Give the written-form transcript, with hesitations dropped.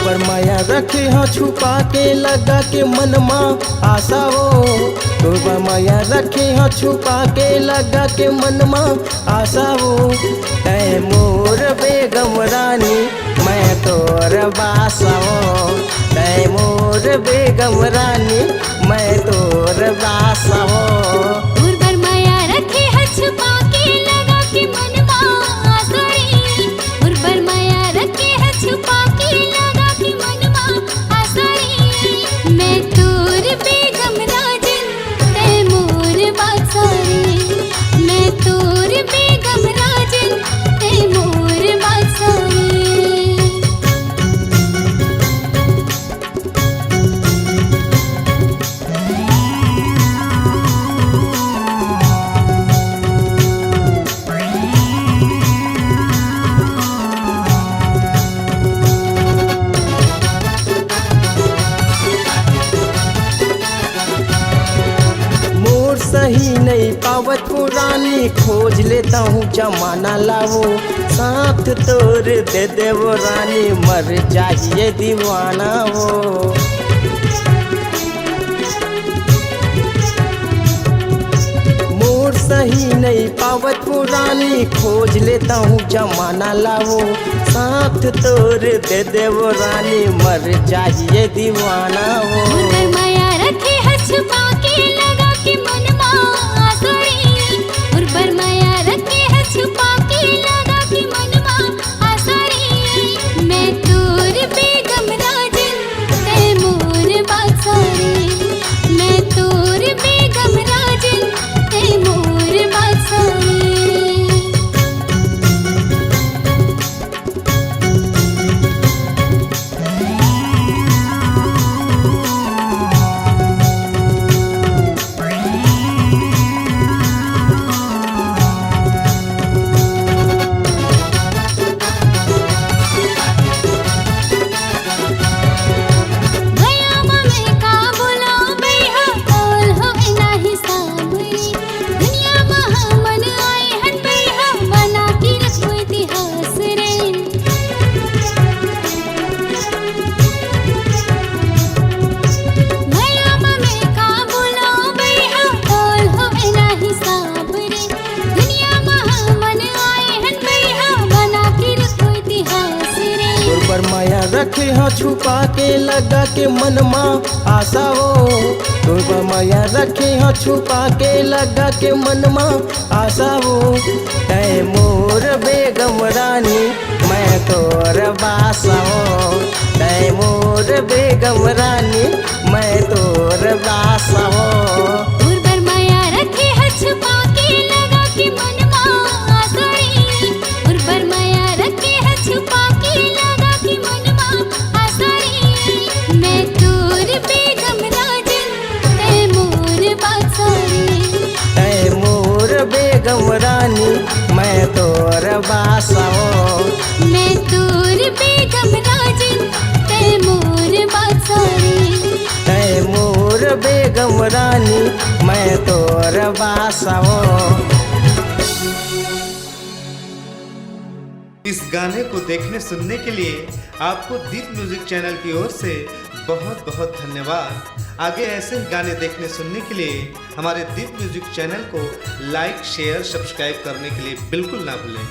पर माया रखे हाँ छुपा के लगा के मनमा आशा हो। तोर पर माया रखे हाँ छुपा के लगा के मनमा आशा हो। तै मोर बेगम रानी मैं तोर बासा हो। तै मोर बेगम रानी मैं तोर बासा हो। उर्वर माया रखे है छुपा के लगा के मनवा आसरी। उर्वर माया रखे है छुपा के लगा के मनवा आसरी। मैं तोर बेगम राजन तै मोर बादशाही। मैं तोर बेगम राजन तै मोर बादशाही। सही नहीं पावत पुरानी खोज लेता हूँ जमाना लाओ। साथ तोर दे देवो रानी मर जाइए दीवाना हो। मोर सही नहीं पावत पुरानी खोज लेता हूँ जमाना लाओ। साथ तोर दे देवो रानी मर जाइए दीवाना हो। उर्वर माया रखे है छुपा के लगा के मनवा आसरी। उर्वर माया रखे है छुपा के लगा के मनवा आसरी। मैं तोर बेगम राजन तै मोर बादशाही। मैं तोर बेगम राजन तै मोर बादशाही। पर माया रखे हाँ छुपा के लगा के मनमा आशा हो। तोर पर माया रखे हाँ छुपा के लगा के मनमा आशा हो। तै मोर बेगम रानी मैं तोर बासा हो। तै मोर बेगम रानी मैं तोर बासा हो। उर्वर माया रखे है छुपा के लगा के मनवा आसरी। उर्वर माया रखे है छुपा के लगा के मनवा आसरी। मैं तोर बेगम राजन तै मोर बादशाही। तै मोर बेगम रानी मैं तोर बासा हो। मैं तोर बेगम राजन तै मोर बादशाही। तै मोर बेगम रानी मैं तोर बासा हो। इस गाने को देखने सुनने के लिए आपको दीप म्यूजिक चैनल की ओर से बहुत बहुत धन्यवाद। आगे ऐसे ही गाने देखने सुनने के लिए हमारे दीप म्यूजिक चैनल को लाइक शेयर सब्सक्राइब करने के लिए बिल्कुल ना भूलें।